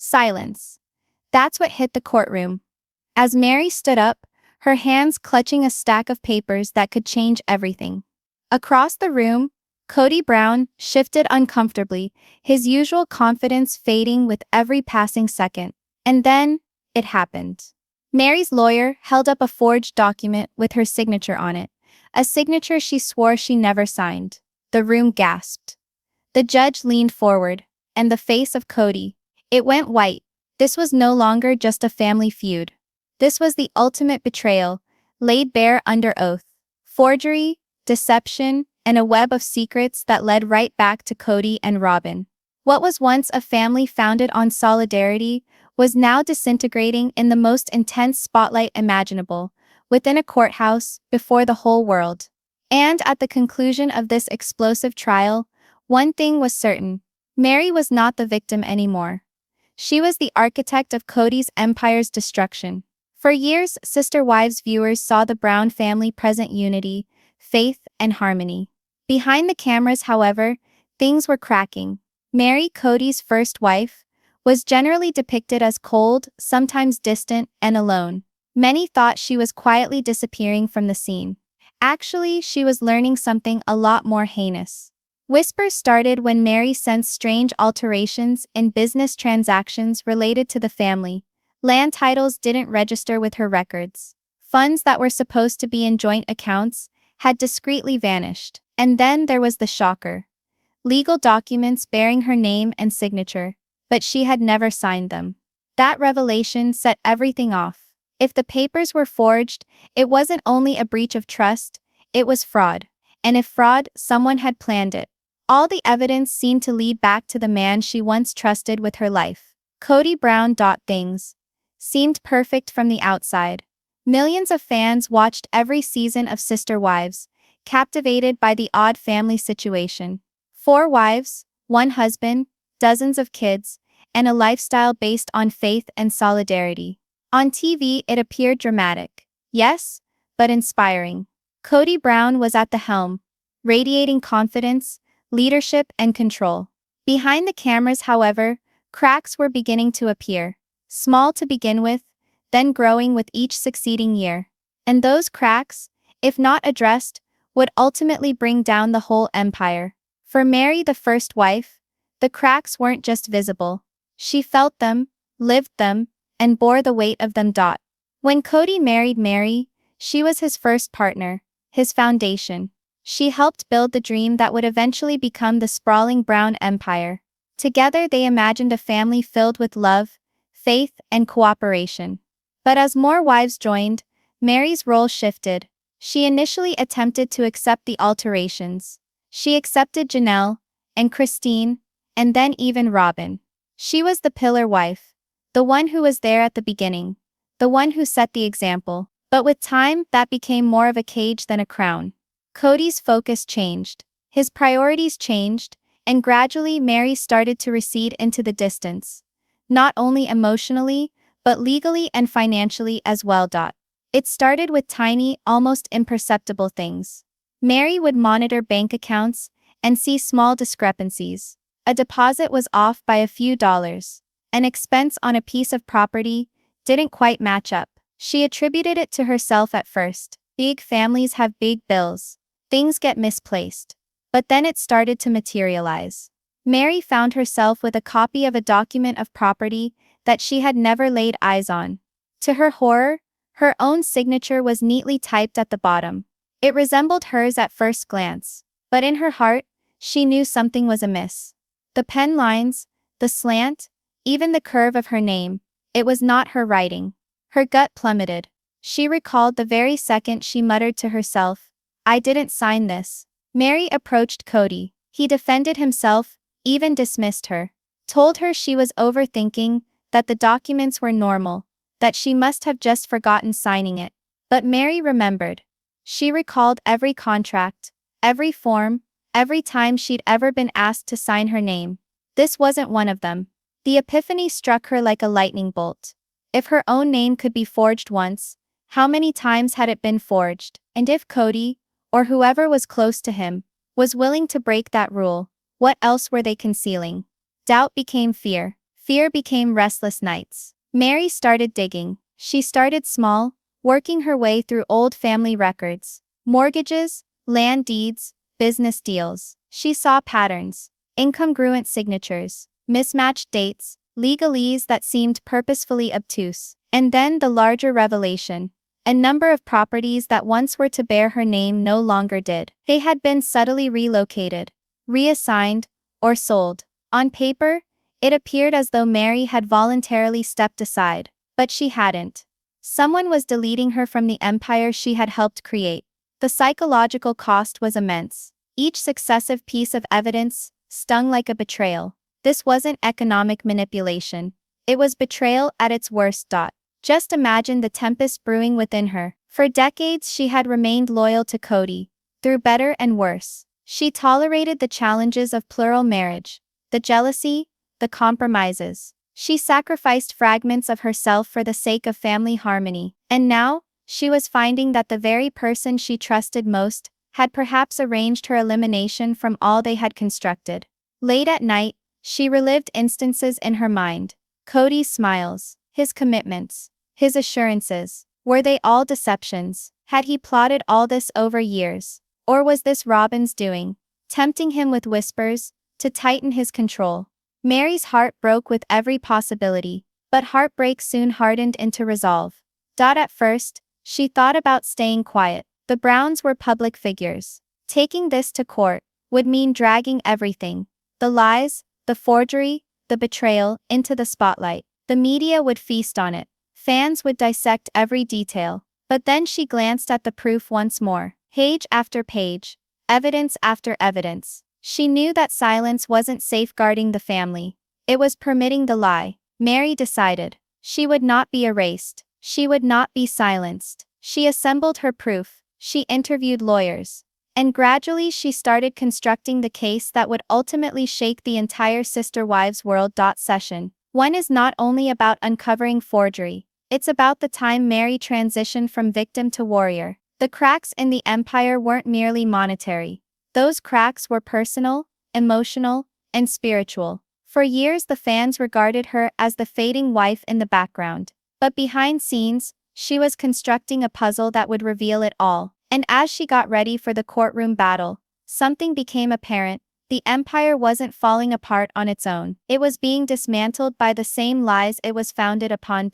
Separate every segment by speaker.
Speaker 1: Silence. That's what hit the courtroom. As Meri stood up, her hands clutching a stack of papers that could change everything. Across the room, Kody Brown shifted uncomfortably, his usual confidence fading with every passing second. And then, it happened. Meri's lawyer held up a forged document with her signature on it, a signature she swore she never signed. The room gasped. The judge leaned forward, and the face of Kody, it went white. This was no longer just a family feud. This was the ultimate betrayal, laid bare under oath. Forgery, deception, and a web of secrets that led right back to Kody and Robyn. What was once a family founded on solidarity was now disintegrating in the most intense spotlight imaginable, within a courthouse, before the whole world. And at the conclusion of this explosive trial, one thing was certain. Meri was not the victim anymore. She was the architect of Kody's empire's destruction. For years, Sister Wives viewers saw the Brown family present unity, faith, and harmony. Behind the cameras, however, things were cracking. Meri, Kody's first wife, was generally depicted as cold, sometimes distant, and alone. Many thought she was quietly disappearing from the scene. Actually, she was learning something a lot more heinous. Whispers started when Meri sensed strange alterations in business transactions related to the family. Land titles didn't register with her records. Funds that were supposed to be in joint accounts had discreetly vanished. And then there was the shocker. Legal documents bearing her name and signature, but she had never signed them. That revelation set everything off. If the papers were forged, it wasn't only a breach of trust, it was fraud. And if fraud, someone had planned it. All the evidence seemed to lead back to the man she once trusted with her life. Kody Brown. Things seemed perfect from the outside. Millions of fans watched every season of Sister Wives, captivated by the odd family situation. 4 wives, 1 husband, dozens of kids, and a lifestyle based on faith and solidarity. On TV, it appeared dramatic. Yes, but inspiring. Kody Brown was at the helm, radiating confidence, leadership, and control. Behind the cameras, however, cracks were beginning to appear. Small to begin with, then growing with each succeeding year. And those cracks, if not addressed, would ultimately bring down the whole empire. For Meri, the first wife, the cracks weren't just visible. She felt them, lived them, and bore the weight of them. When Kody married Meri, she was his first partner, his foundation. She helped build the dream that would eventually become the sprawling Brown Empire. Together they imagined a family filled with love, faith, and cooperation. But as more wives joined, Meri's role shifted. She initially attempted to accept the alterations. She accepted Janelle, and Christine, and then even Robyn. She was the pillar wife, the one who was there at the beginning, the one who set the example. But with time, that became more of a cage than a crown. Kody's focus changed, his priorities changed, and gradually Meri started to recede into the distance. Not only emotionally, but legally and financially as well. It started with tiny, almost imperceptible things. Meri would monitor bank accounts and see small discrepancies. A deposit was off by a few dollars. An expense on a piece of property didn't quite match up. She attributed it to herself at first. Big families have big bills. Things get misplaced. But then it started to materialize. Meri found herself with a copy of a document of property that she had never laid eyes on. To her horror, her own signature was neatly typed at the bottom. It resembled hers at first glance, but in her heart, she knew something was amiss. The pen lines, the slant, even the curve of her name, it was not her writing. Her gut plummeted. She recalled the very second she muttered to herself, "I didn't sign this." Meri approached Kody. He defended himself, even dismissed her. Told her she was overthinking, that the documents were normal, that she must have just forgotten signing it. But Meri remembered. She recalled every contract, every form, every time she'd ever been asked to sign her name. This wasn't one of them. The epiphany struck her like a lightning bolt. If her own name could be forged once, how many times had it been forged? And if Kody, or whoever was close to him, was willing to break that rule, what else were they concealing? Doubt became fear. Fear became restless nights. Meri started digging. She started small, working her way through old family records, mortgages, land deeds, business deals. She saw patterns, incongruent signatures, mismatched dates, legalese that seemed purposefully obtuse. And then the larger revelation. A number of properties that once were to bear her name no longer did. They had been subtly relocated, reassigned, or sold. On paper, it appeared as though Meri had voluntarily stepped aside, but she hadn't. Someone was deleting her from the empire she had helped create. The psychological cost was immense. Each successive piece of evidence stung like a betrayal. This wasn't economic manipulation. It was betrayal at its worst. Just imagine the tempest brewing within her. For decades she had remained loyal to Kody, through better and worse. She tolerated the challenges of plural marriage, the jealousy, the compromises. She sacrificed fragments of herself for the sake of family harmony. And now, she was finding that the very person she trusted most had perhaps arranged her elimination from all they had constructed. Late at night, she relived instances in her mind. Kody's smiles, his commitments, his assurances. Were they all deceptions? Had he plotted all this over years? Or was this Robyn's doing, tempting him with whispers to tighten his control? Meri's heart broke with every possibility, but heartbreak soon hardened into resolve. At first, she thought about staying quiet. The Browns were public figures. Taking this to court would mean dragging everything, the lies, the forgery, the betrayal, into the spotlight. The media would feast on it. Fans would dissect every detail. But then she glanced at the proof once more. Page after page, evidence after evidence. She knew that silence wasn't safeguarding the family. It was permitting the lie. Meri decided. She would not be erased. She would not be silenced. She assembled her proof. She interviewed lawyers. And gradually she started constructing the case that would ultimately shake the entire Sister Wives world. Session 1 is not only about uncovering forgery. It's about the time Meri transitioned from victim to warrior. The cracks in the empire weren't merely monetary. Those cracks were personal, emotional, and spiritual. For years the fans regarded her as the fading wife in the background. But behind scenes, she was constructing a puzzle that would reveal it all. And as she got ready for the courtroom battle, something became apparent. The empire wasn't falling apart on its own. It was being dismantled by the same lies it was founded upon.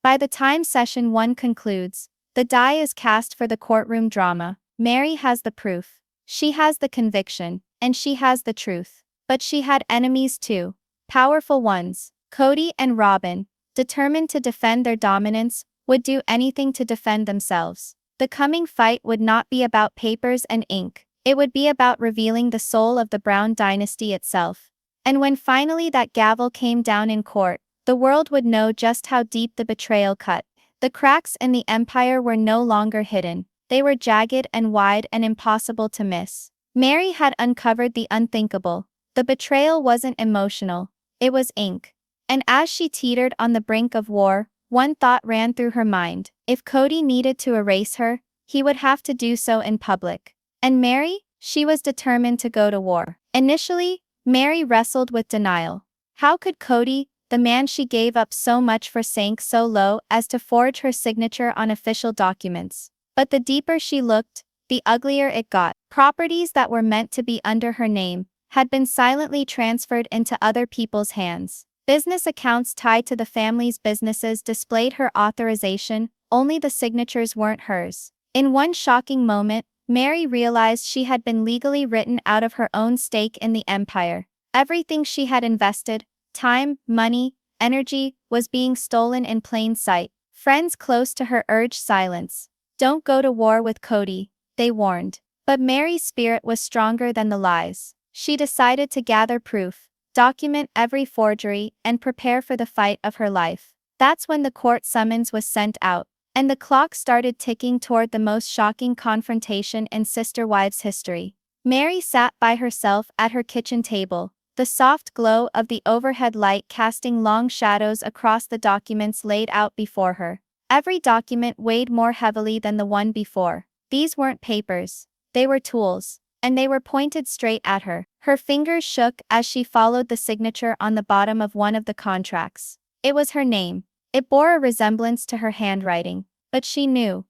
Speaker 1: By the time session 1 concludes, the die is cast for the courtroom drama. Meri has the proof. She has the conviction, and she has the truth. But she had enemies too. Powerful ones. Kody and Robyn, determined to defend their dominance, would do anything to defend themselves. The coming fight would not be about papers and ink. It would be about revealing the soul of the Brown dynasty itself. And when finally that gavel came down in court, the world would know just how deep the betrayal cut. The cracks in the empire were no longer hidden. They were jagged and wide and impossible to miss. Meri had uncovered the unthinkable. The betrayal wasn't emotional. It was ink. And as she teetered on the brink of war, one thought ran through her mind. If Kody needed to erase her, he would have to do so in public. And Meri? She was determined to go to war. Initially, Meri wrestled with denial. How could Kody, the man she gave up so much for, sink so low as to forge her signature on official documents? But the deeper she looked, the uglier it got. Properties that were meant to be under her name had been silently transferred into other people's hands. Business accounts tied to the family's businesses displayed her authorization, only the signatures weren't hers. In one shocking moment, Meri realized she had been legally written out of her own stake in the empire. Everything she had invested, time, money, energy, was being stolen in plain sight. Friends close to her urged silence. Don't go to war with Kody, they warned. But Meri's spirit was stronger than the lies. She decided to gather proof, document every forgery, and prepare for the fight of her life. That's when the court summons was sent out, and the clock started ticking toward the most shocking confrontation in Sister Wives history. Meri sat by herself at her kitchen table, the soft glow of the overhead light casting long shadows across the documents laid out before her. Every document weighed more heavily than the one before. These weren't papers. They were tools. and they were pointed straight at her. Her fingers shook as she followed the signature on the bottom of one of the contracts. It was her name. It bore a resemblance to her handwriting, but she knew,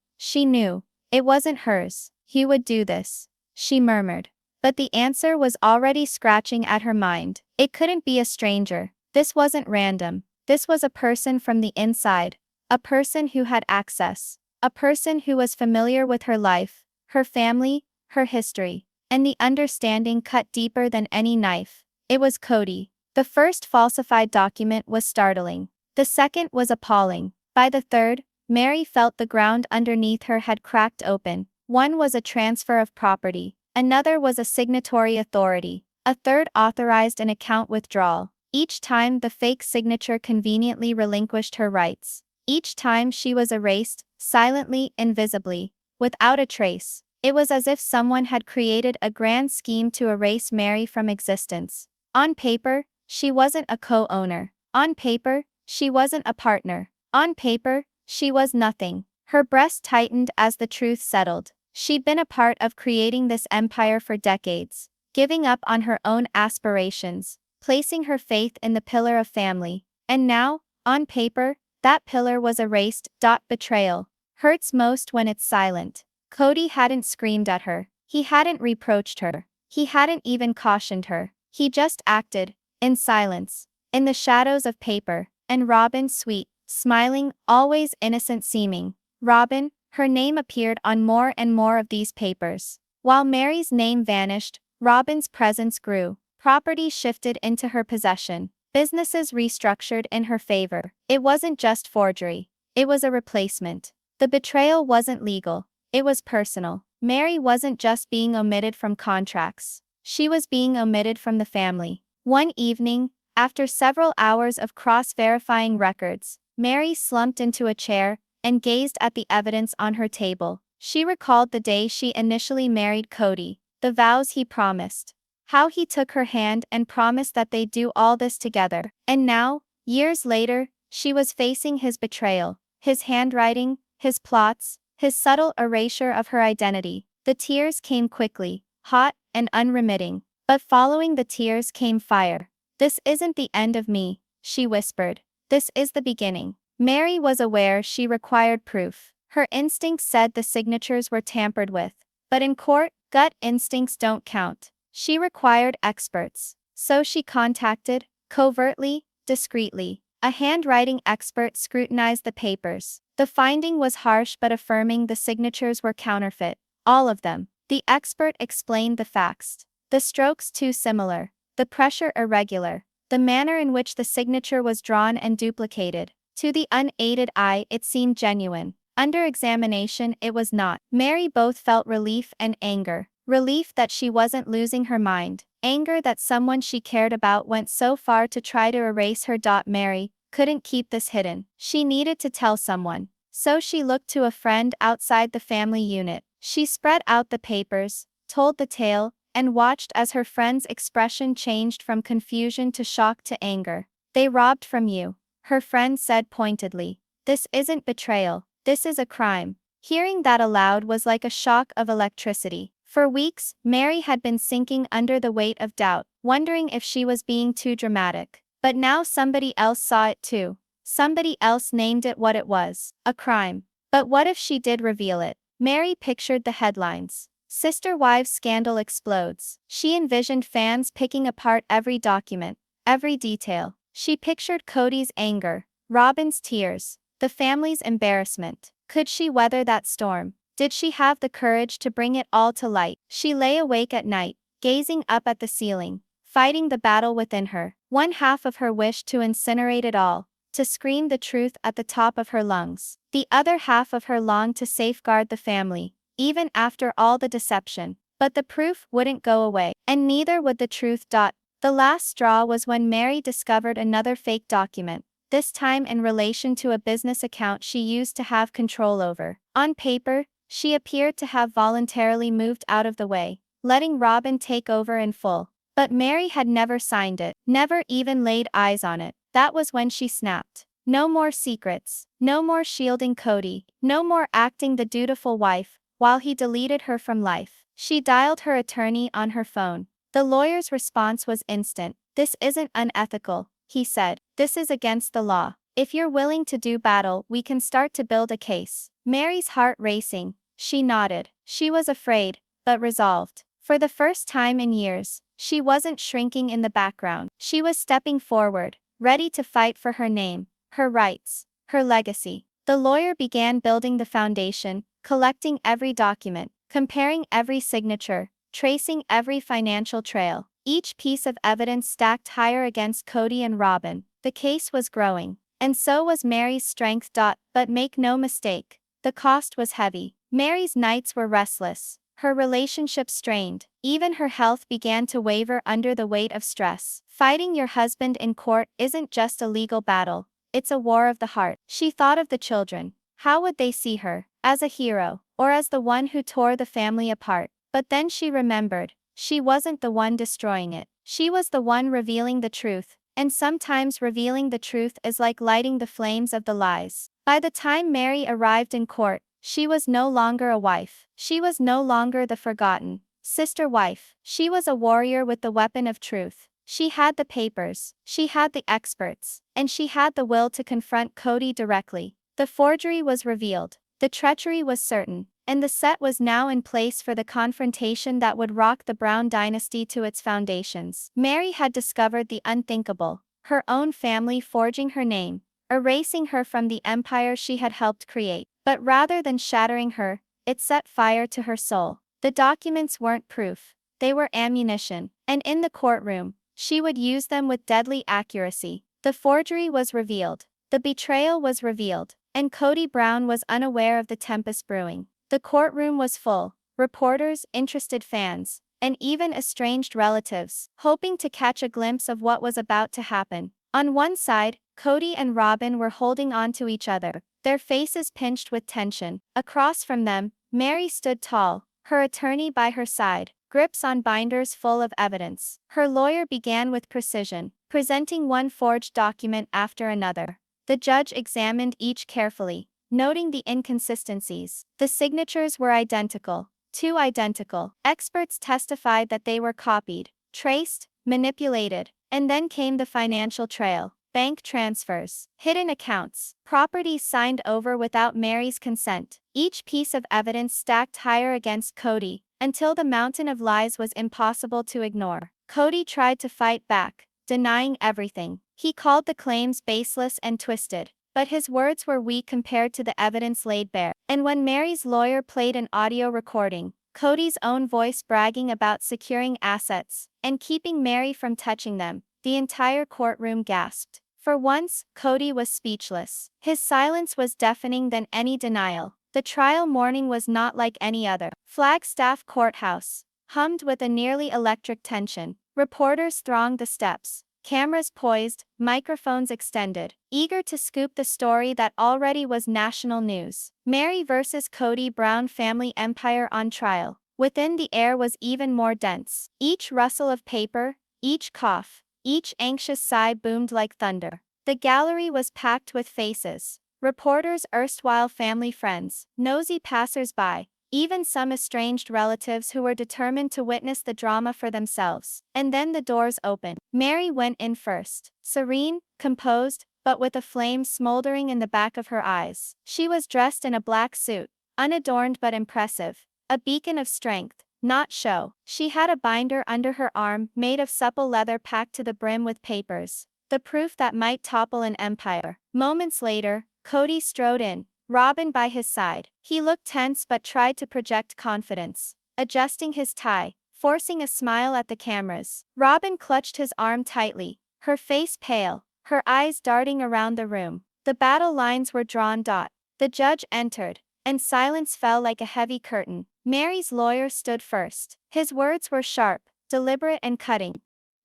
Speaker 1: it wasn't hers. "He would do this," she murmured. But the answer was already scratching at her mind. It couldn't be a stranger. This wasn't random. This was a person from the inside. A person who had access. A person who was familiar with her life, her family, her history. And the understanding cut deeper than any knife. It was Kody. The first falsified document was startling. The second was appalling. By the third, Meri felt the ground underneath her had cracked open. One was a transfer of property. Another was a signatory authority. A third authorized an account withdrawal. Each time the fake signature conveniently relinquished her rights. Each time she was erased, silently, invisibly, without a trace. It was as if someone had created a grand scheme to erase Meri from existence. On paper, she wasn't a co-owner. On paper, she wasn't a partner. On paper, she was nothing. Her breast tightened as the truth settled. She'd been a part of creating this empire for decades, giving up on her own aspirations, placing her faith in the pillar of family. And now, on paper, that pillar was erased. Betrayal hurts most when it's silent. Kody hadn't screamed at her. He hadn't reproached her. He hadn't even cautioned her. He just acted, in silence, in the shadows of paper. And Robyn, sweet, smiling, always innocent seeming. Robyn, her name appeared on more and more of these papers. While Meri's name vanished, Robyn's presence grew. Property shifted into her possession. Businesses restructured in her favor. It wasn't just forgery. It was a replacement. The betrayal wasn't legal. It was personal. Meri wasn't just being omitted from contracts. She was being omitted from the family. One evening, after several hours of cross-verifying records, Meri slumped into a chair and gazed at the evidence on her table. She recalled the day she initially married Kody, the vows he promised, how he took her hand and promised that they'd do all this together. And now, years later, she was facing his betrayal, his handwriting, his plots, his subtle erasure of her identity. The tears came quickly, hot and unremitting. But following the tears came fire. "This isn't the end of me," she whispered. "This is the beginning." Meri was aware she required proof. Her instincts said the signatures were tampered with. But in court, gut instincts don't count. She required experts. So she contacted, covertly, discreetly, a handwriting expert scrutinized the papers. The finding was harsh but affirming: the signatures were counterfeit. All of them. The expert explained the facts. The strokes too similar. The pressure irregular. The manner in which the signature was drawn and duplicated. To the unaided eye, it seemed genuine. Under examination, it was not. Meri both felt relief and anger. Relief that she wasn't losing her mind. Anger that someone she cared about went so far to try to erase her. Meri couldn't keep this hidden. She needed to tell someone. So she looked to a friend outside the family unit. She spread out the papers, told the tale, and watched as her friend's expression changed from confusion to shock to anger. "They robbed from you," her friend said pointedly. "This isn't betrayal. This is a crime." Hearing that aloud was like a shock of electricity. For weeks, Meri had been sinking under the weight of doubt, wondering if she was being too dramatic. But now somebody else saw it too. Somebody else named it what it was: a crime. But what if she did reveal it? Meri pictured the headlines. "Sister Wives Scandal Explodes." She envisioned fans picking apart every document, every detail. She pictured Kody's anger, Robyn's tears, the family's embarrassment. Could she weather that storm? Did she have the courage to bring it all to light? She lay awake at night, gazing up at the ceiling, fighting the battle within her. One half of her wished to incinerate it all, to scream the truth at the top of her lungs. The other half of her longed to safeguard the family, even after all the deception. But the proof wouldn't go away, and neither would the truth. The last straw was when Meri discovered another fake document, this time in relation to a business account she used to have control over. On paper, she appeared to have voluntarily moved out of the way, letting Robyn take over in full. But Meri had never signed it, never even laid eyes on it. That was when she snapped. No more secrets, no more shielding Kody, no more acting the dutiful wife, while he deleted her from life. She dialed her attorney on her phone. The lawyer's response was instant. "This isn't unethical," he said. "This is against the law. If you're willing to do battle, we can start to build a case." Meri's heart racing. She nodded. She was afraid, but resolved. For the first time in years, she wasn't shrinking in the background. She was stepping forward, ready to fight for her name, her rights, her legacy. The lawyer began building the foundation, collecting every document, comparing every signature, tracing every financial trail. Each piece of evidence stacked higher against Kody and Robyn. The case was growing. And so was Meri's strength. But make no mistake, the cost was heavy. Meri's nights were restless, her relationship strained. Even her health began to waver under the weight of stress. Fighting your husband in court isn't just a legal battle, it's a war of the heart. She thought of the children. How would they see her? As a hero, or as the one who tore the family apart? But then she remembered, she wasn't the one destroying it. She was the one revealing the truth. And sometimes revealing the truth is like lighting the flames of the lies. By the time Meri arrived in court, she was no longer a wife. She was no longer the forgotten sister wife. She was a warrior with the weapon of truth. She had the papers, she had the experts, and she had the will to confront Kody directly. The forgery was revealed, the treachery was certain, and the set was now in place for the confrontation that would rock the Brown dynasty to its foundations. Meri had discovered the unthinkable, her own family forging her name, erasing her from the empire she had helped create. But rather than shattering her, it set fire to her soul. The documents weren't proof, they were ammunition, and in the courtroom, she would use them with deadly accuracy. The forgery was revealed, the betrayal was revealed, and Kody Brown was unaware of the tempest brewing. The courtroom was full, reporters, interested fans, and even estranged relatives, hoping to catch a glimpse of what was about to happen. On one side, Kody and Robyn were holding on to each other, their faces pinched with tension. Across from them, Meri stood tall, her attorney by her side, grips on binders full of evidence. Her lawyer began with precision, presenting one forged document after another. The judge examined each carefully, noting the inconsistencies. The signatures were identical, too identical. Experts testified that they were copied, traced, manipulated. And then came the financial trail. Bank transfers, hidden accounts, properties signed over without Meri's consent. Each piece of evidence stacked higher against Kody, until the mountain of lies was impossible to ignore. Kody tried to fight back, denying everything. He called the claims baseless and twisted, but his words were weak compared to the evidence laid bare. And when Meri's lawyer played an audio recording, Kody's own voice bragging about securing assets and keeping Meri from touching them, the entire courtroom gasped. For once, Kody was speechless. His silence was deafening than any denial. The trial morning was not like any other. Flagstaff Courthouse hummed with a nearly electric tension. Reporters thronged the steps, cameras poised, microphones extended, eager to scoop the story that already was national news. Meri versus Kody Brown family empire on trial. Within, the air was even more dense. Each rustle of paper, each cough, each anxious sigh boomed like thunder. The gallery was packed with faces. Reporters, erstwhile family friends, nosy passers-by, even some estranged relatives who were determined to witness the drama for themselves. And then the doors opened. Meri went in first, serene, composed, but with a flame smoldering in the back of her eyes. She was dressed in a black suit, unadorned but impressive, a beacon of strength, not show. She had a binder under her arm made of supple leather packed to the brim with papers, the proof that might topple an empire. Moments later, Kody strode in, Robyn by his side. He looked tense but tried to project confidence, adjusting his tie, forcing a smile at the cameras. Robyn clutched his arm tightly, her face pale, her eyes darting around the room. The battle lines were drawn. The judge entered, and silence fell like a heavy curtain. Meri's lawyer stood first. His words were sharp, deliberate and cutting.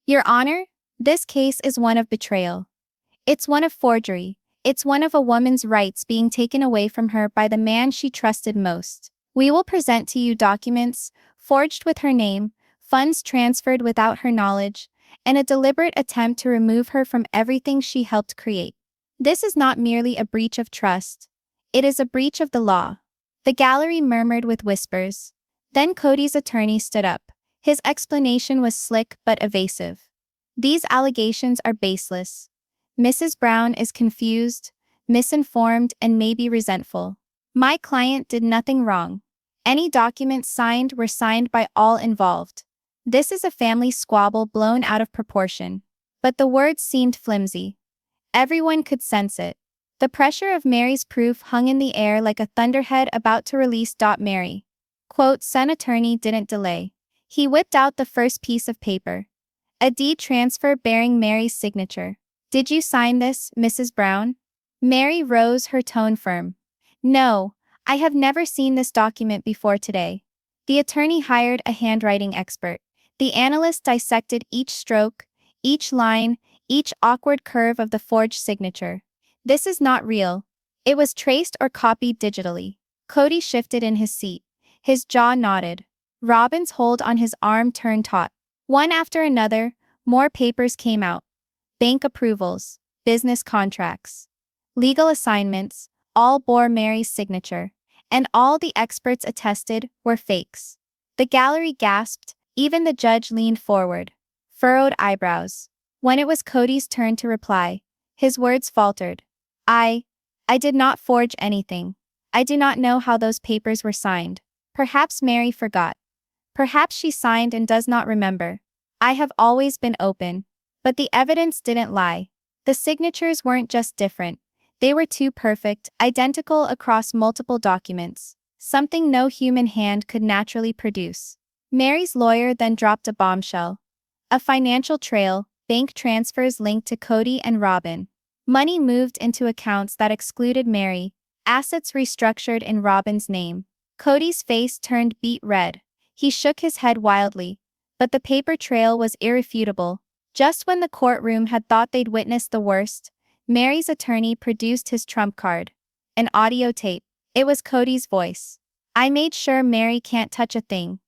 Speaker 1: "Your Honor, this case is one of betrayal. It's one of forgery. It's one of a woman's rights being taken away from her by the man she trusted most. We will present to you documents forged with her name, funds transferred without her knowledge, and a deliberate attempt to remove her from everything she helped create. This is not merely a breach of trust. It is a breach of the law." The gallery murmured with whispers. Then Kody's attorney stood up. His explanation was slick but evasive. These allegations are baseless. Mrs. Brown is confused, misinformed, and maybe resentful. My client did nothing wrong. Any documents signed were signed by all involved. This is a family squabble blown out of proportion. But the words seemed flimsy. Everyone could sense it. The pressure of Meri's proof hung in the air like a thunderhead about to release. Meri. Quote, son attorney didn't delay. He whipped out the first piece of paper. A deed transfer bearing Meri's signature. Did you sign this, Mrs. Brown? Meri rose, her tone firm. No, I have never seen this document before today. The attorney hired a handwriting expert. The analyst dissected each stroke, each line, each awkward curve of the forged signature. This is not real. It was traced or copied digitally. Kody shifted in his seat. His jaw knotted. Robyn's hold on his arm turned taut. One after another, more papers came out. Bank approvals, business contracts, legal assignments, all bore Meri's signature, and all the experts attested were fakes. The gallery gasped, even the judge leaned forward, furrowed eyebrows. When it was Kody's turn to reply, his words faltered. I did not forge anything. I do not know how those papers were signed. Perhaps Meri forgot. Perhaps she signed and does not remember. I have always been open. But the evidence didn't lie. The signatures weren't just different. They were too perfect, identical across multiple documents. Something no human hand could naturally produce. Meri's lawyer then dropped a bombshell. A financial trail, bank transfers linked to Kody and Robyn. Money moved into accounts that excluded Meri, assets restructured in Robyn's name. Kody's face turned beet red. He shook his head wildly. But the paper trail was irrefutable. Just when the courtroom had thought they'd witnessed the worst, Meri's attorney produced his trump card. An audio tape. It was Kody's voice. I made sure Meri can't touch a thing.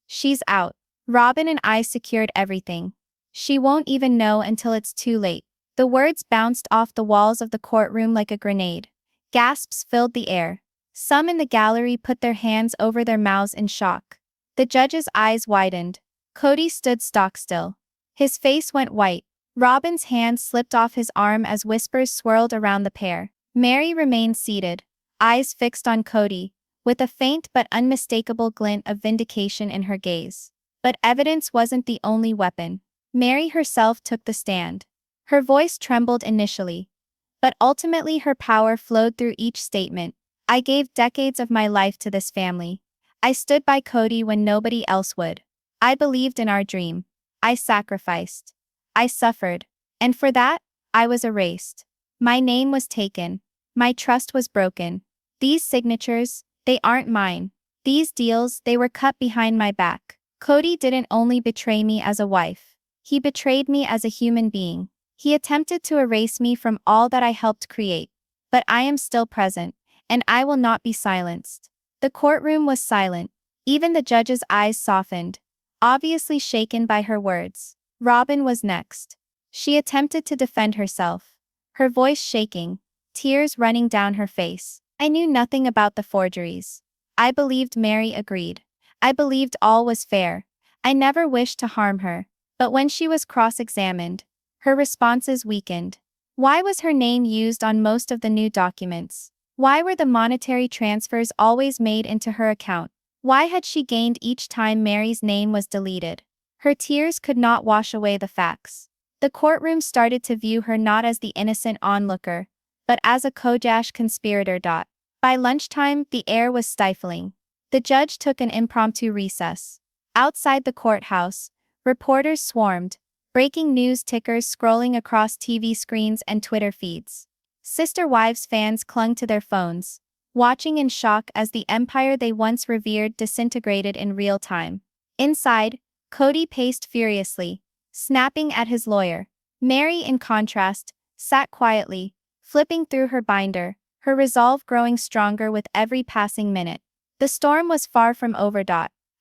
Speaker 1: She's out. Robyn and I secured everything. She won't even know until it's too late. The words bounced off the walls of the courtroom like a grenade. Gasps filled the air. Some in the gallery put their hands over their mouths in shock. The judge's eyes widened. Kody stood stock still. His face went white. Robyn's hand slipped off his arm as whispers swirled around the pair. Meri remained seated, eyes fixed on Kody, with a faint but unmistakable glint of vindication in her gaze. But evidence wasn't the only weapon. Meri herself took the stand. Her voice trembled initially, but ultimately her power flowed through each statement. I gave decades of my life to this family. I stood by Kody when nobody else would. I believed in our dream. I sacrificed. I suffered. And for that, I was erased. My name was taken. My trust was broken. These signatures, they aren't mine. These deals, they were cut behind my back. Kody didn't only betray me as a wife. He betrayed me as a human being. He attempted to erase me from all that I helped create. But I am still present, and I will not be silenced. The courtroom was silent. Even the judge's eyes softened, obviously shaken by her words. Robyn was next. She attempted to defend herself, her voice shaking, tears running down her face. I knew nothing about the forgeries. I believed Meri agreed. I believed all was fair. I never wished to harm her. But when she was cross-examined, her responses weakened. Why was her name used on most of the new documents? Why were the monetary transfers always made into her account? Why had she gained each time Meri's name was deleted? Her tears could not wash away the facts. The courtroom started to view her not as the innocent onlooker, but as a Kodash conspirator. By lunchtime, the air was stifling. The judge took an impromptu recess. Outside the courthouse, reporters swarmed, breaking news tickers scrolling across TV screens and Twitter feeds. Sister Wives fans clung to their phones, watching in shock as the empire they once revered disintegrated in real time. Inside, Kody paced furiously, snapping at his lawyer. Meri, in contrast, sat quietly, flipping through her binder, her resolve growing stronger with every passing minute. The storm was far from over.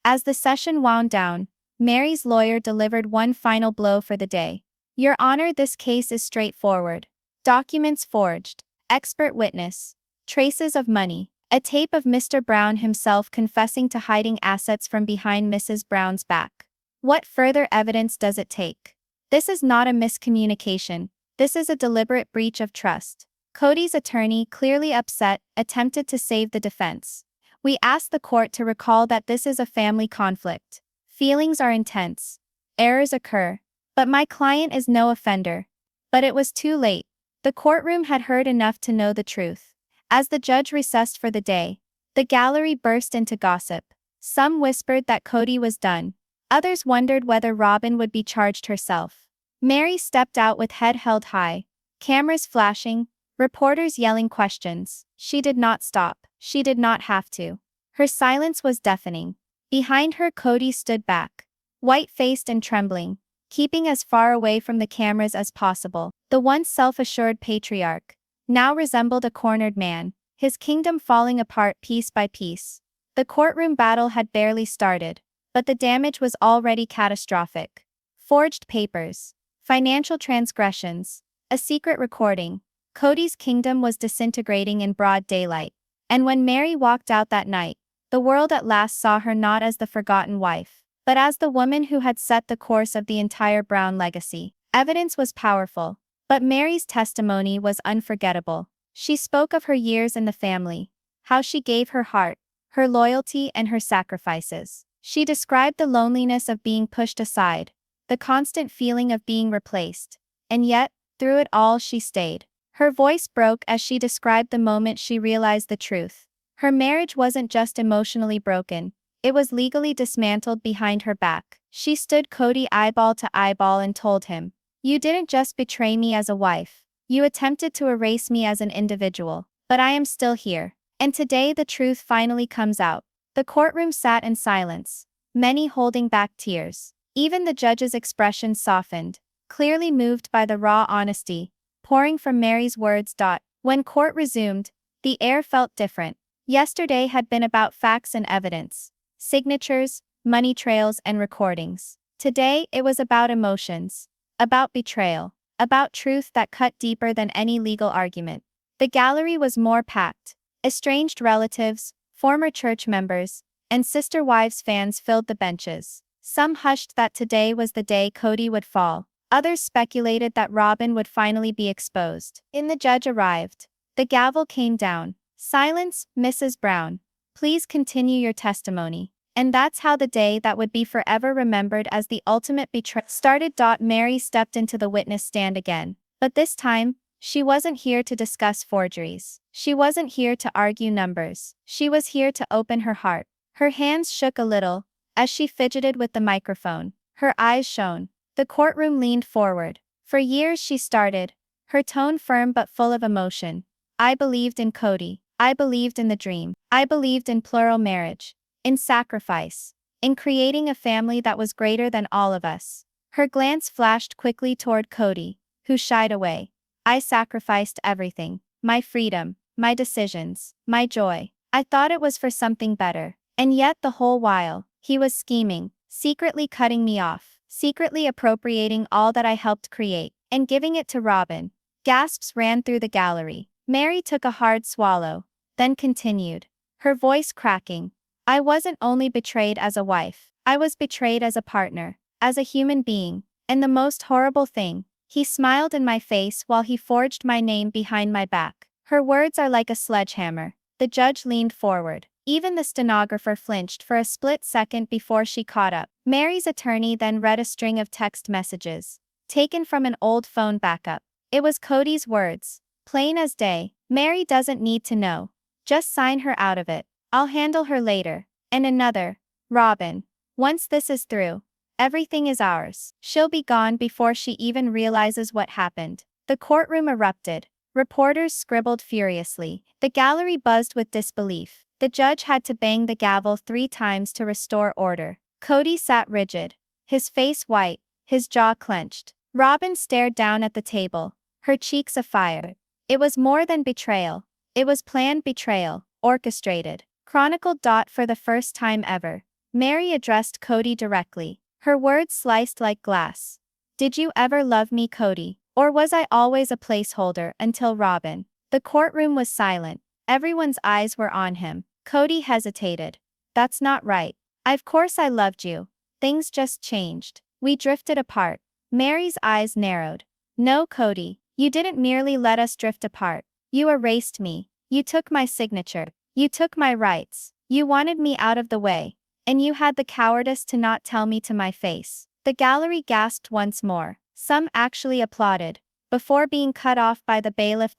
Speaker 1: As the session wound down, Meri's lawyer delivered one final blow for the day. Your Honor, this case is straightforward. Documents forged, expert witness, traces of money. A tape of Mr. Brown himself confessing to hiding assets from behind Mrs. Brown's back. What further evidence does it take? This is not a miscommunication. This is a deliberate breach of trust. Kody's attorney, clearly upset, attempted to save the defense. We ask the court to recall that this is a family conflict. Feelings are intense. Errors occur. But my client is no offender. But it was too late. The courtroom had heard enough to know the truth. As the judge recessed for the day, the gallery burst into gossip. Some whispered that Kody was done. Others wondered whether Robyn would be charged herself. Meri stepped out with head held high. Cameras flashing, reporters yelling questions. She did not stop. She did not have to. Her silence was deafening. Behind her, Kody stood back, white-faced and trembling, keeping as far away from the cameras as possible. The once self-assured patriarch now resembled a cornered man, his kingdom falling apart piece by piece. The courtroom battle had barely started, but the damage was already catastrophic. Forged papers, financial transgressions, a secret recording. Kody's kingdom was disintegrating in broad daylight. And when Meri walked out that night, the world at last saw her not as the forgotten wife, but as the woman who had set the course of the entire Brown legacy. Evidence was powerful, but Meri's testimony was unforgettable. She spoke of her years in the family, how she gave her heart, her loyalty and her sacrifices. She described the loneliness of being pushed aside, the constant feeling of being replaced. And yet, through it all she stayed. Her voice broke as she described the moment she realized the truth. Her marriage wasn't just emotionally broken, it was legally dismantled behind her back. She stood Kody eyeball to eyeball and told him, "You didn't just betray me as a wife. You attempted to erase me as an individual. But I am still here." And today the truth finally comes out. The courtroom sat in silence, many holding back tears. Even the judge's expression softened, clearly moved by the raw honesty pouring from Meri's words. When court resumed, the air felt different. Yesterday had been about facts and evidence, signatures, money trails and recordings. Today it was about emotions, about betrayal, about truth that cut deeper than any legal argument. The gallery was more packed. Estranged relatives, former church members, and Sister Wives fans filled the benches. Some hushed that today was the day Kody would fall. Others speculated that Robyn would finally be exposed. The judge arrived. The gavel came down. "Silence, Mrs. Brown. Please continue your testimony." And that's how the day that would be forever remembered as the ultimate betrayal started. Meri stepped into the witness stand again. But this time, she wasn't here to discuss forgeries. She wasn't here to argue numbers. She was here to open her heart. Her hands shook a little as she fidgeted with the microphone. Her eyes shone. The courtroom leaned forward. For years she started, her tone firm but full of emotion. "I believed in Kody. I believed in the dream. I believed in plural marriage, in sacrifice, in creating a family that was greater than all of us." Her glance flashed quickly toward Kody, who shied away. "I sacrificed everything. My freedom, my decisions, my joy. I thought it was for something better. And yet the whole while, he was scheming, secretly cutting me off, secretly appropriating all that I helped create, and giving it to Robyn." Gasps ran through the gallery. Meri took a hard swallow, then continued, her voice cracking. "I wasn't only betrayed as a wife, I was betrayed as a partner, as a human being, and the most horrible thing, he smiled in my face while he forged my name behind my back." Her words are like a sledgehammer. The judge leaned forward. Even the stenographer flinched for a split second before she caught up. Meri's attorney then read a string of text messages, taken from an old phone backup. It was Kody's words, plain as day. "Meri doesn't need to know. Just sign her out of it. I'll handle her later." And another, "Robyn, once this is through, everything is ours. She'll be gone before she even realizes what happened." The courtroom erupted. Reporters scribbled furiously. The gallery buzzed with disbelief. The judge had to bang the gavel 3 times to restore order. Kody sat rigid, his face white, his jaw clenched. Robyn stared down at the table, her cheeks afire. It was more than betrayal. It was planned betrayal, orchestrated, chronicled. For the first time ever, Meri addressed Kody directly, her words sliced like glass. "Did you ever love me, Kody? Or was I always a placeholder until Robyn?" The courtroom was silent. Everyone's eyes were on him. Kody hesitated. That's not right. Of course I loved you. Things just changed. We drifted apart. Meri's eyes narrowed. No, Kody, you didn't merely let us drift apart. You erased me. You took my signature. You took my rights. You wanted me out of the way. And you had the cowardice to not tell me to my face. The gallery gasped once more. Some actually applauded, before being cut off by the bailiff.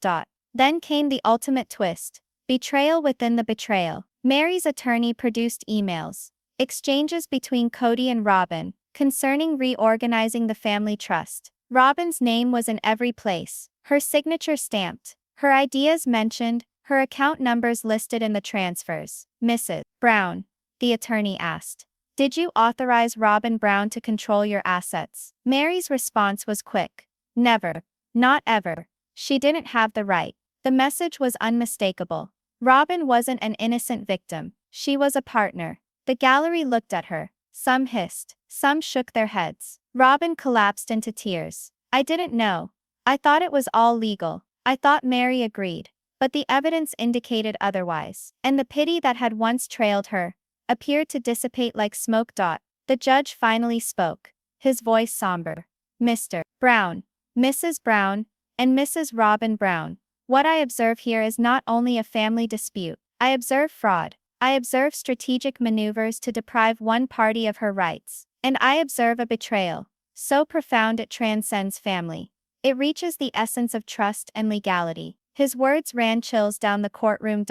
Speaker 1: Then came the ultimate twist. Betrayal within the betrayal. Meri's attorney produced emails. Exchanges between Kody and Robyn, concerning reorganizing the family trust. Robyn's name was in every place, her signature stamped, her ideas mentioned, her account numbers listed in the transfers. Mrs. Brown, the attorney asked, did you authorize Robyn Brown to control your assets? Meri's response was quick. Never. Not ever. She didn't have the right. The message was unmistakable. Robyn wasn't an innocent victim. She was a partner. The gallery looked at her. Some hissed. Some shook their heads. Robyn collapsed into tears. I didn't know. I thought it was all legal. I thought Meri agreed. But the evidence indicated otherwise. And the pity that had once trailed her appeared to dissipate like smoke. The judge finally spoke, his voice somber. Mr. Brown, Mrs. Brown, and Mrs. Robyn Brown, what I observe here is not only a family dispute. I observe fraud. I observe strategic maneuvers to deprive one party of her rights. And I observe a betrayal, so profound it transcends family. It reaches the essence of trust and legality. His words ran chills down the courtroom.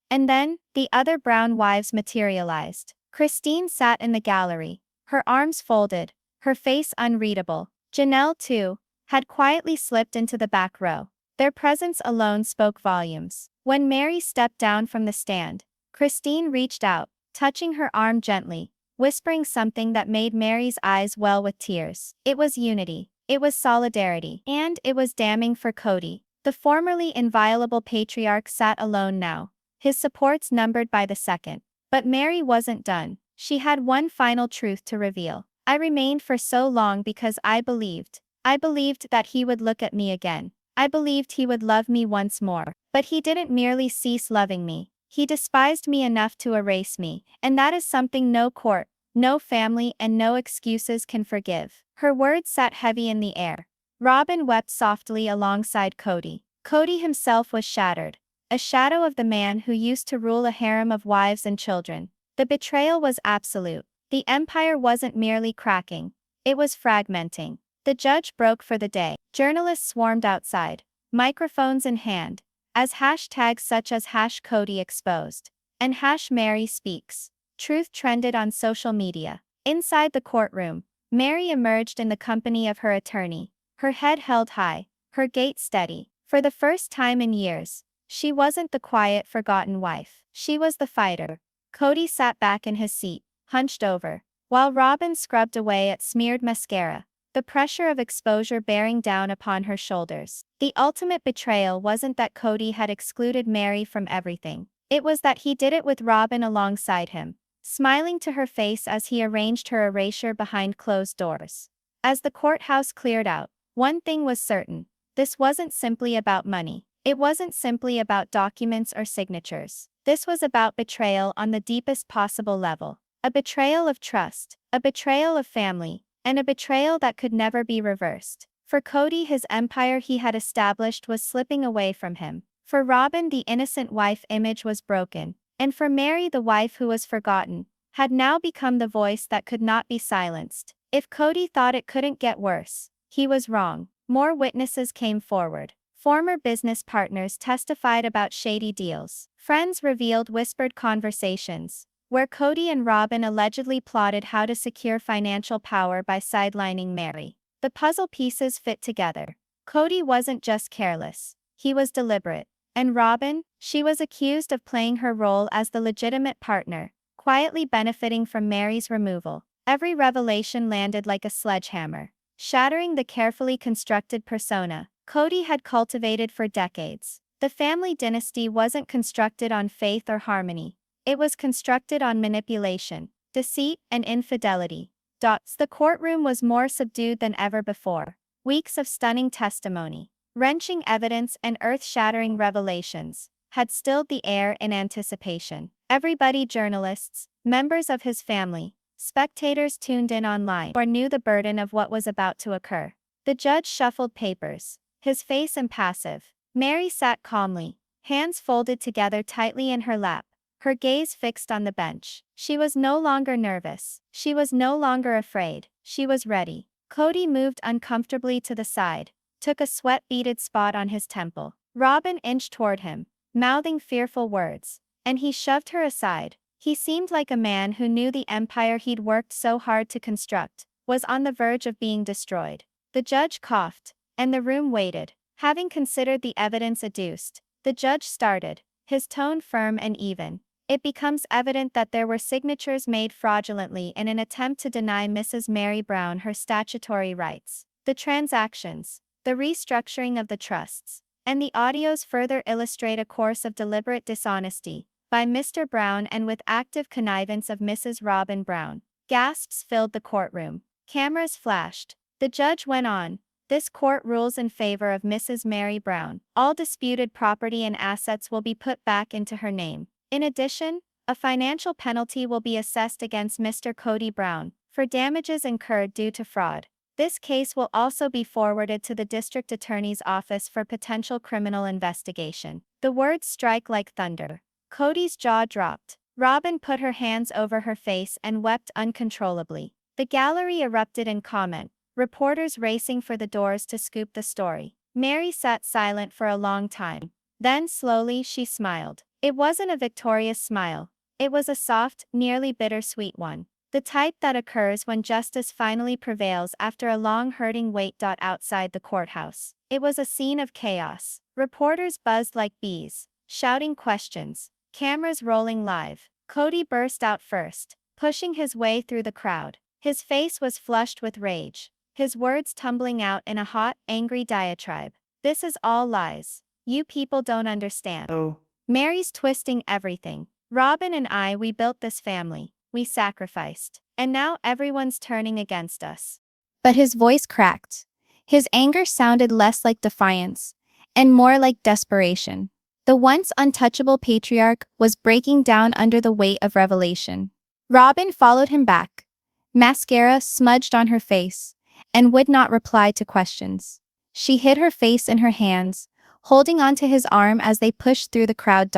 Speaker 1: And then, the other Brown wives materialized. Christine sat in the gallery, her arms folded, her face unreadable. Janelle, too, had quietly slipped into the back row. Their presence alone spoke volumes. When Meri stepped down from the stand, Christine reached out, touching her arm gently, whispering something that made Meri's eyes well with tears. It was unity. It was solidarity. And it was damning for Kody. The formerly inviolable patriarch sat alone now, his supports numbered by the second. But Meri wasn't done. She had one final truth to reveal. I remained for so long because I believed that he would look at me again. I believed he would love me once more. But he didn't merely cease loving me. He despised me enough to erase me, and that is something no court, no family, and no excuses can forgive. Her words sat heavy in the air. Robyn wept softly alongside Kody. Kody himself was shattered, a shadow of the man who used to rule a harem of wives and children. The betrayal was absolute. The empire wasn't merely cracking, it was fragmenting. The judge broke for the day. Journalists swarmed outside, microphones in hand, as hashtags such as #KodyExposed and #MeriSpeaks truth trended on social media. Inside the courtroom, Meri emerged in the company of her attorney, her head held high, her gait steady. For the first time in years, she wasn't the quiet, forgotten wife. She was the fighter. Kody sat back in his seat, hunched over, while Robyn scrubbed away at smeared mascara, the pressure of exposure bearing down upon her shoulders. The ultimate betrayal wasn't that Kody had excluded Meri from everything. It was that he did it with Robyn alongside him, smiling to her face as he arranged her erasure behind closed doors. As the courthouse cleared out, one thing was certain. This wasn't simply about money. It wasn't simply about documents or signatures. This was about betrayal on the deepest possible level. A betrayal of trust, a betrayal of family, and a betrayal that could never be reversed. For Kody, his empire he had established was slipping away from him. For Robyn, the innocent wife image was broken. And for Meri, the wife who was forgotten, had now become the voice that could not be silenced. If Kody thought it couldn't get worse, he was wrong. More witnesses came forward. Former business partners testified about shady deals. Friends revealed whispered conversations, where Kody and Robyn allegedly plotted how to secure financial power by sidelining Meri. The puzzle pieces fit together. Kody wasn't just careless, he was deliberate. And Robyn, she was accused of playing her role as the legitimate partner, quietly benefiting from Meri's removal. Every revelation landed like a sledgehammer, shattering the carefully constructed persona Kody had cultivated for decades. The family dynasty wasn't constructed on faith or harmony. It was constructed on manipulation, deceit, and infidelity. The courtroom was more subdued than ever before. Weeks of stunning testimony, wrenching evidence, and earth-shattering revelations had stilled the air in anticipation. Everybody, journalists, members of his family, spectators tuned in online, or knew the burden of what was about to occur. The judge shuffled papers, his face impassive. Meri sat calmly, hands folded together tightly in her lap, her gaze fixed on the bench. She was no longer nervous. She was no longer afraid. She was ready. Kody moved uncomfortably to the side, took a sweat-beaded spot on his temple. Robyn inched toward him, mouthing fearful words, and he shoved her aside. He seemed like a man who knew the empire he'd worked so hard to construct was on the verge of being destroyed. The judge coughed, and the room waited. Having considered the evidence adduced, the judge started, his tone firm and even. It becomes evident that there were signatures made fraudulently in an attempt to deny Mrs. Meri Brown her statutory rights. The transactions, the restructuring of the trusts, and the audios further illustrate a course of deliberate dishonesty by Mr. Brown and with active connivance of Mrs. Robyn Brown. Gasps filled the courtroom. Cameras flashed. The judge went on. This court rules in favor of Mrs. Meri Brown. All disputed property and assets will be put back into her name. In addition, a financial penalty will be assessed against Mr. Kody Brown for damages incurred due to fraud. This case will also be forwarded to the district attorney's office for potential criminal investigation. The words strike like thunder. Kody's jaw dropped. Robyn put her hands over her face and wept uncontrollably. The gallery erupted in comment, reporters racing for the doors to scoop the story. Meri sat silent for a long time. Then slowly she smiled. It wasn't a victorious smile. It was a soft, nearly bittersweet one. The type that occurs when justice finally prevails after a long hurting wait. Outside the courthouse, it was a scene of chaos. Reporters buzzed like bees, shouting questions, cameras rolling live. Kody burst out first, pushing his way through the crowd. His face was flushed with rage, his words tumbling out in a hot, angry diatribe. This is all lies. You people don't understand.
Speaker 2: Oh.
Speaker 1: Meri's twisting everything. Robyn and we built this family. We sacrificed. And now everyone's turning against us. But his voice cracked. His anger sounded less like defiance, and more like desperation. The once untouchable patriarch was breaking down under the weight of revelation. Robyn followed him back, mascara smudged on her face, and would not reply to questions. She hid her face in her hands, holding onto his arm as they pushed through the crowd.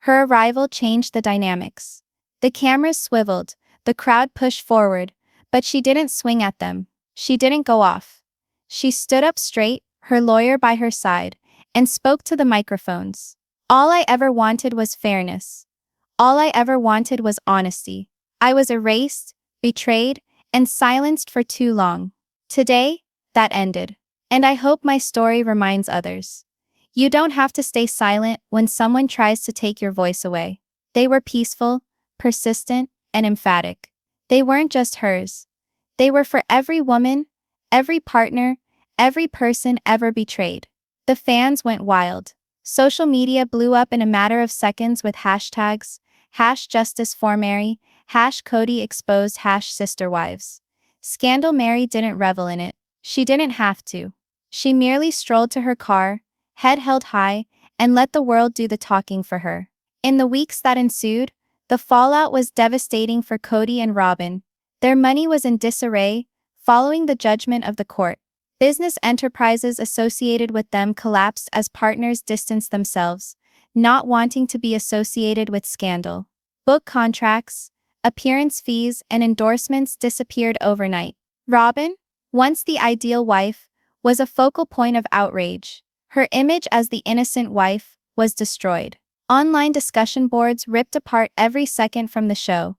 Speaker 1: Her arrival changed the dynamics. The cameras swiveled, the crowd pushed forward, but she didn't swing at them. She didn't go off. She stood up straight, her lawyer by her side, and spoke to the microphones. All I ever wanted was fairness. All I ever wanted was honesty. I was erased, betrayed, and silenced for too long. Today, that ended. And I hope my story reminds others. You don't have to stay silent when someone tries to take your voice away. They were peaceful, persistent, and emphatic. They weren't just hers. They were for every woman, every partner, every person ever betrayed. The fans went wild. Social media blew up in a matter of seconds with hashtags, #JusticeForMeri, #KodyExposed, #SisterWives. Scandal. Meri didn't revel in it. She didn't have to. She merely strolled to her car, head held high, and let the world do the talking for her. In the weeks that ensued, the fallout was devastating for Kody and Robyn. Their money was in disarray, following the judgment of the court. Business enterprises associated with them collapsed as partners distanced themselves, not wanting to be associated with scandal. Book contracts, appearance fees, and endorsements disappeared overnight. Robyn, once the ideal wife, was a focal point of outrage. Her image as the innocent wife was destroyed. Online discussion boards ripped apart every second from the show,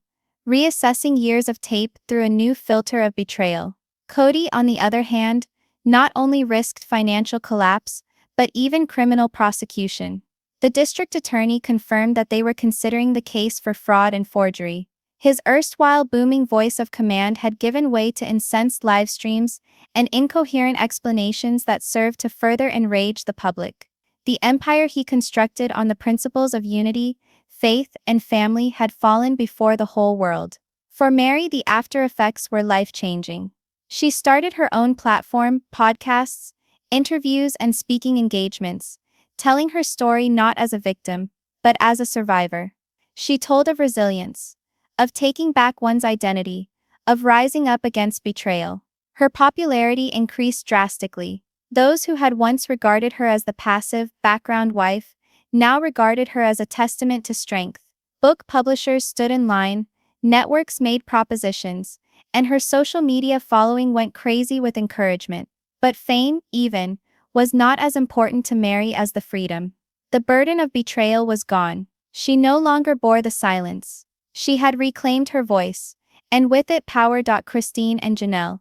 Speaker 1: reassessing years of tape through a new filter of betrayal. Kody, on the other hand, not only risked financial collapse, but even criminal prosecution. The district attorney confirmed that they were considering the case for fraud and forgery. His erstwhile booming voice of command had given way to incensed live streams and incoherent explanations that served to further enrage the public. The empire he constructed on the principles of unity, faith, and family had fallen before the whole world. For Meri, the after effects were life-changing. She started her own platform, podcasts, interviews, and speaking engagements, telling her story not as a victim, but as a survivor. She told of resilience, of taking back one's identity, of rising up against betrayal. Her popularity increased drastically. Those who had once regarded her as the passive, background wife now regarded her as a testament to strength. Book publishers stood in line, networks made propositions, and her social media following went crazy with encouragement. But fame, even, was not as important to Meri as the freedom. The burden of betrayal was gone. She no longer bore the silence. She had reclaimed her voice, and with it power. Christine and Janelle,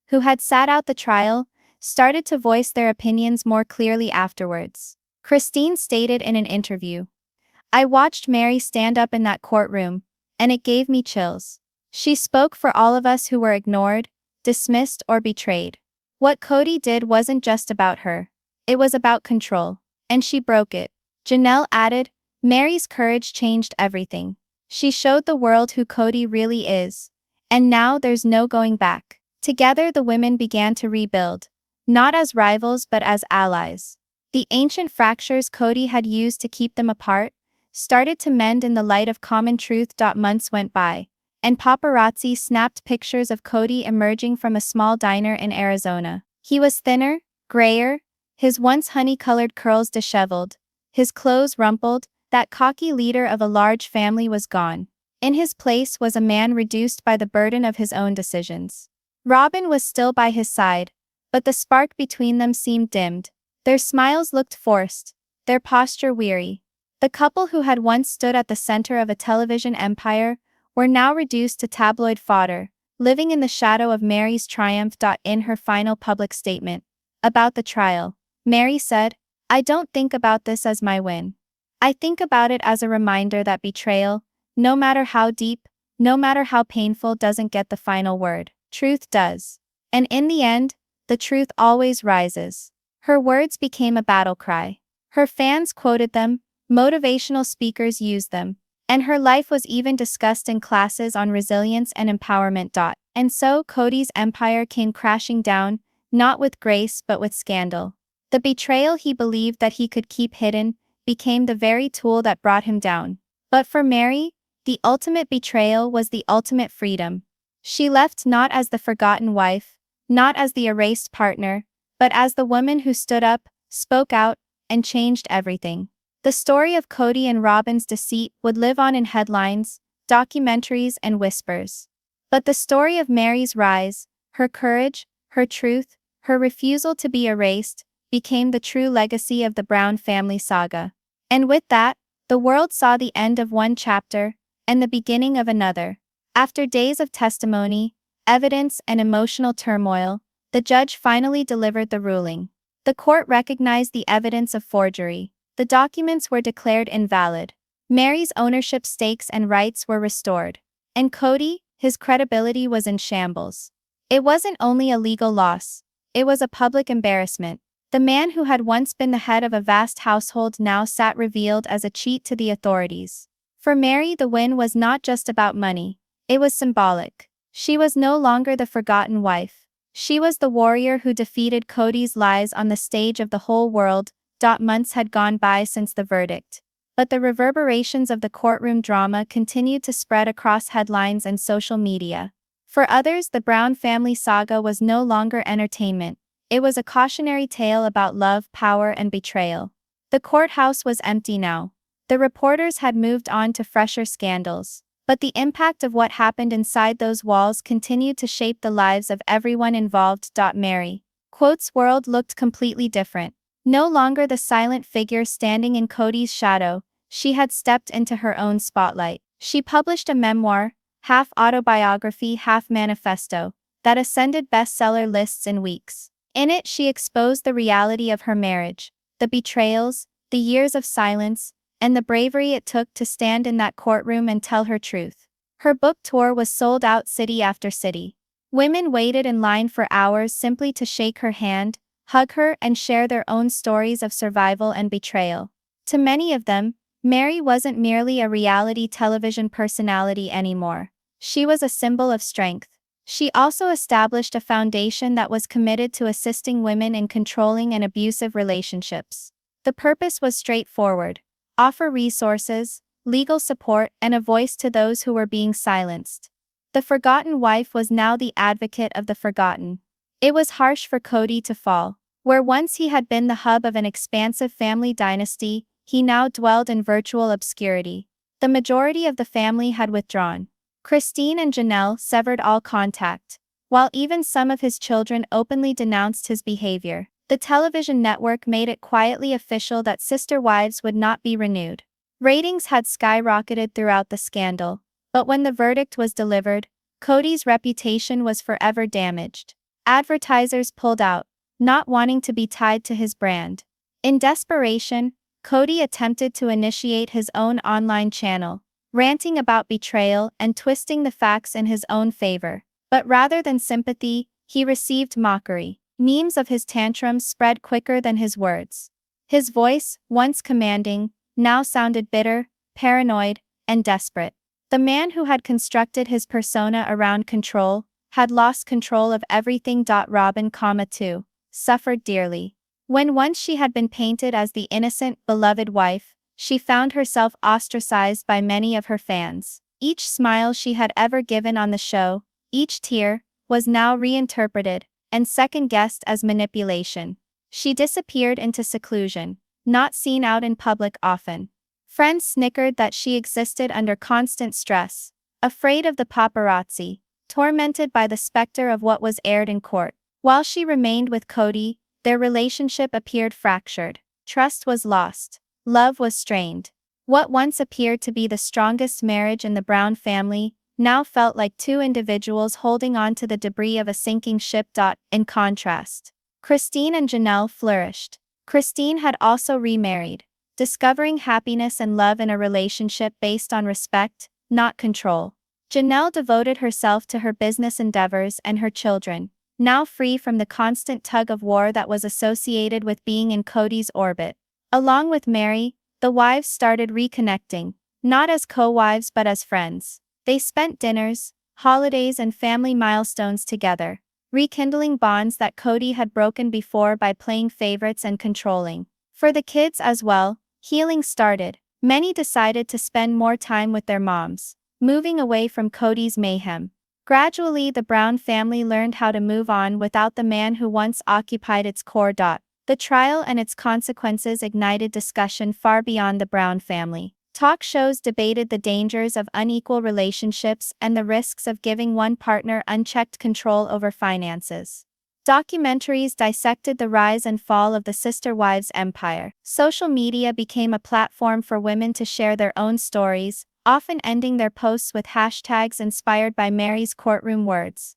Speaker 1: who had sat out the trial, started to voice their opinions more clearly afterwards. Christine stated in an interview, "I watched Meri stand up in that courtroom, and it gave me chills. She spoke for all of us who were ignored, dismissed, or betrayed. What Kody did wasn't just about her. It was about control, and she broke it." Janelle added, "Meri's courage changed everything. She showed the world who Kody really is. And now there's no going back." Together the women began to rebuild, not as rivals but as allies. The ancient fractures Kody had used to keep them apart started to mend in the light of common truth. Months went by, and paparazzi snapped pictures of Kody emerging from a small diner in Arizona. He was thinner, grayer, his once honey-colored curls disheveled, his clothes rumpled. That cocky leader of a large family was gone. In his place was a man reduced by the burden of his own decisions. Robyn was still by his side, but the spark between them seemed dimmed. Their smiles looked forced, their posture weary. The couple who had once stood at the center of a television empire were now reduced to tabloid fodder, living in the shadow of Meri's triumph. In her final public statement about the trial, Meri said, "I don't think about this as my win. I think about it as a reminder that betrayal, no matter how deep, no matter how painful, doesn't get the final word. Truth does. And in the end, the truth always rises." Her words became a battle cry. Her fans quoted them, motivational speakers used them, and her life was even discussed in classes on resilience and empowerment. And so Kody's empire came crashing down, not with grace but with scandal. The betrayal he believed that he could keep hidden became the very tool that brought him down. But for Meri, the ultimate betrayal was the ultimate freedom. She left not as the forgotten wife, not as the erased partner, but as the woman who stood up, spoke out, and changed everything. The story of Kody and Robyn's deceit would live on in headlines, documentaries, and whispers. But the story of Meri's rise, her courage, her truth, her refusal to be erased, became the true legacy of the Brown family saga. And with that, the world saw the end of one chapter, and the beginning of another. After days of testimony, evidence, and emotional turmoil, the judge finally delivered the ruling. The court recognized the evidence of forgery. The documents were declared invalid. Meri's ownership stakes and rights were restored. And Kody, his credibility was in shambles. It wasn't only a legal loss, it was a public embarrassment. The man who had once been the head of a vast household now sat revealed as a cheat to the authorities. For Meri, the win was not just about money, it was symbolic. She was no longer the forgotten wife. She was the warrior who defeated Kody's lies on the stage of the whole world. Months had gone by since the verdict, but the reverberations of the courtroom drama continued to spread across headlines and social media. For others, the Brown family saga was no longer entertainment. It was a cautionary tale about love, power, and betrayal. The courthouse was empty now. The reporters had moved on to fresher scandals, but the impact of what happened inside those walls continued to shape the lives of everyone involved. Meri's world looked completely different. No longer the silent figure standing in Kody's shadow, she had stepped into her own spotlight. She published a memoir, half autobiography, half manifesto, that ascended bestseller lists in weeks. In it, she exposed the reality of her marriage, the betrayals, the years of silence, and the bravery it took to stand in that courtroom and tell her truth. Her book tour was sold out city after city. Women waited in line for hours simply to shake her hand, hug her, and share their own stories of survival and betrayal. To many of them, Meri wasn't merely a reality television personality anymore. She was a symbol of strength. She also established a foundation that was committed to assisting women in controlling and abusive relationships. The purpose was straightforward: offer resources, legal support, and a voice to those who were being silenced. The forgotten wife was now the advocate of the forgotten. It was harsh for Kody to fall. Where once he had been the hub of an expansive family dynasty, he now dwelled in virtual obscurity. The majority of the family had withdrawn. Christine and Janelle severed all contact, while even some of his children openly denounced his behavior. The television network made it quietly official that Sister Wives would not be renewed. Ratings had skyrocketed throughout the scandal, but when the verdict was delivered, Kody's reputation was forever damaged. Advertisers pulled out, not wanting to be tied to his brand. In desperation, Kody attempted to initiate his own online channel, ranting about betrayal and twisting the facts in his own favor. But rather than sympathy, he received mockery. Memes of his tantrums spread quicker than his words. His voice, once commanding, now sounded bitter, paranoid, and desperate. The man who had constructed his persona around control had lost control of everything. Robyn, too, suffered dearly. When once she had been painted as the innocent, beloved wife, she found herself ostracized by many of her fans. Each smile she had ever given on the show, each tear, was now reinterpreted and second-guessed as manipulation. She disappeared into seclusion, not seen out in public often. Friends snickered that she existed under constant stress, afraid of the paparazzi, tormented by the specter of what was aired in court. While she remained with Kody, their relationship appeared fractured. Trust was lost. Love was strained. What once appeared to be the strongest marriage in the Brown family now felt like two individuals holding on to the debris of a sinking ship. In contrast, Christine and Janelle flourished. Christine had also remarried, discovering happiness and love in a relationship based on respect, not control. Janelle devoted herself to her business endeavors and her children, now free from the constant tug-of-war that was associated with being in Kody's orbit. Along with Meri, the wives started reconnecting, not as co-wives but as friends. They spent dinners, holidays and family milestones together, rekindling bonds that Kody had broken before by playing favorites and controlling. For the kids as well, healing started. Many decided to spend more time with their moms, moving away from Kody's mayhem. Gradually, the Brown family learned how to move on without the man who once occupied its core. The trial and its consequences ignited discussion far beyond the Brown family. Talk shows debated the dangers of unequal relationships and the risks of giving one partner unchecked control over finances. Documentaries dissected the rise and fall of the Sister Wives empire. Social media became a platform for women to share their own stories, often ending their posts with hashtags inspired by Meri's courtroom words.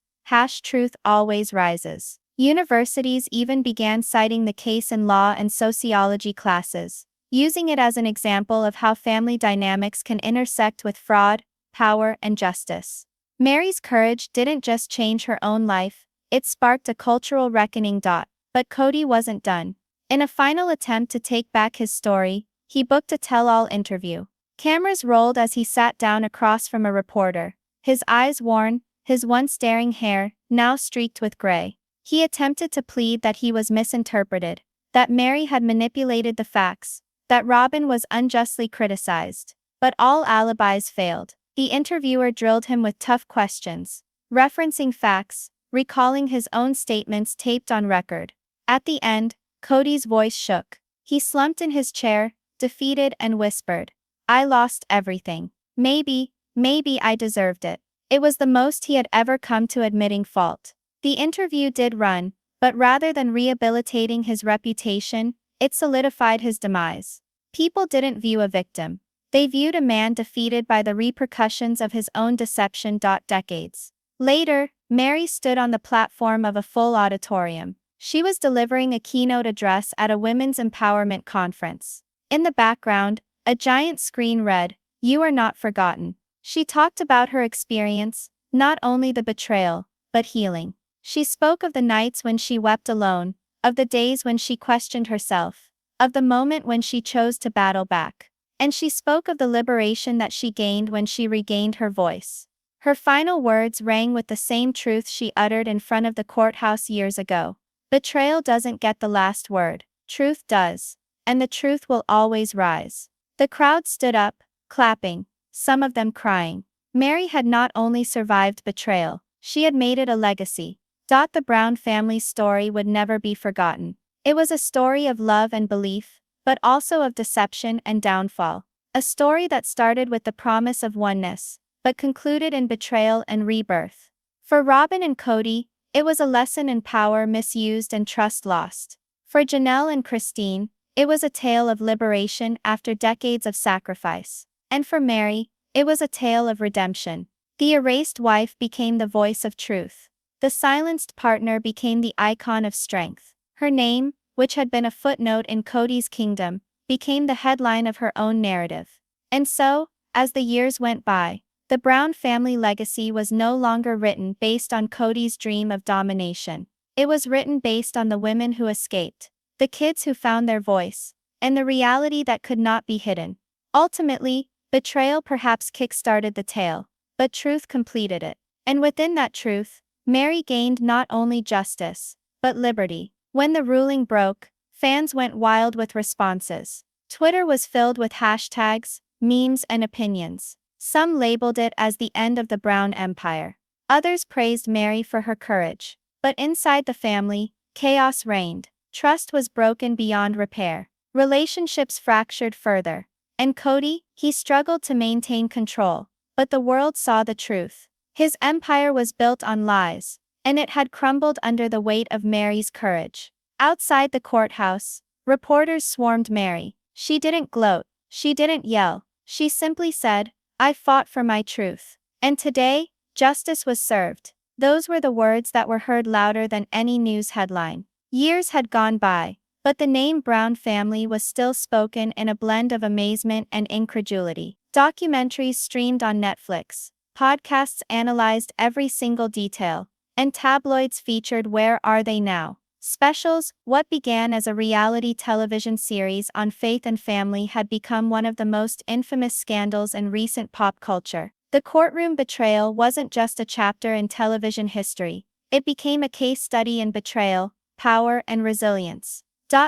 Speaker 1: #Truth always rises. Universities even began citing the case in law and sociology classes, using it as an example of how family dynamics can intersect with fraud, power, and justice. Meri's courage didn't just change her own life, it sparked a cultural reckoning. But Kody wasn't done. In a final attempt to take back his story, he booked a tell-all interview. Cameras rolled as he sat down across from a reporter, his eyes worn, his once daring hair now streaked with gray. He attempted to plead that he was misinterpreted, that Meri had manipulated the facts, that Robyn was unjustly criticized. But all alibis failed. The interviewer drilled him with tough questions, referencing facts, recalling his own statements taped on record. At the end, Kody's voice shook. He slumped in his chair, defeated, and whispered, "I lost everything. Maybe I deserved it." It was the most he had ever come to admitting fault. The interview did run, but rather than rehabilitating his reputation, it solidified his demise. People didn't view a victim. They viewed a man defeated by the repercussions of his own deception. Decades later, Meri stood on the platform of a full auditorium. She was delivering a keynote address at a women's empowerment conference. In the background, a giant screen read, "You are not forgotten." She talked about her experience, not only the betrayal, but healing. She spoke of the nights when she wept alone, of the days when she questioned herself, of the moment when she chose to battle back. And she spoke of the liberation that she gained when she regained her voice. Her final words rang with the same truth she uttered in front of the courthouse years ago. Betrayal doesn't get the last word. Truth does. And the truth will always rise. The crowd stood up, clapping, some of them crying. Meri had not only survived betrayal, she had made it a legacy. The Brown family's story would never be forgotten. It was a story of love and belief, but also of deception and downfall. A story that started with the promise of oneness, but concluded in betrayal and rebirth. For Robyn and Kody, it was a lesson in power misused and trust lost. For Janelle and Christine, it was a tale of liberation after decades of sacrifice. And for Meri, it was a tale of redemption. The erased wife became the voice of truth. The silenced partner became the icon of strength. Her name, which had been a footnote in Kody's kingdom, became the headline of her own narrative. And so, as the years went by, the Brown family legacy was no longer written based on Kody's dream of domination. It was written based on the women who escaped, the kids who found their voice, and the reality that could not be hidden. Ultimately, betrayal perhaps kick-started the tale, but truth completed it. And within that truth, Meri gained not only justice, but liberty. When the ruling broke, fans went wild with responses. Twitter was filled with hashtags, memes, and opinions. Some labeled it as the end of the Brown Empire. Others praised Meri for her courage. But inside the family, chaos reigned. Trust was broken beyond repair. Relationships fractured further. And Kody, he struggled to maintain control. But the world saw the truth. His empire was built on lies, and it had crumbled under the weight of Meri's courage. Outside the courthouse, reporters swarmed Meri. She didn't gloat, she didn't yell, she simply said, "I fought for my truth. And today, justice was served." Those were the words that were heard louder than any news headline. Years had gone by, but the name Brown family was still spoken in a blend of amazement and incredulity. Documentaries streamed on Netflix, podcasts analyzed every single detail, and tabloids featured "Where Are They Now?" Specials. What began as a reality television series on faith and family had become one of the most infamous scandals in recent pop culture. The courtroom betrayal wasn't just a chapter in television history, it became a case study in betrayal, power, and resilience.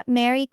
Speaker 1: Meri,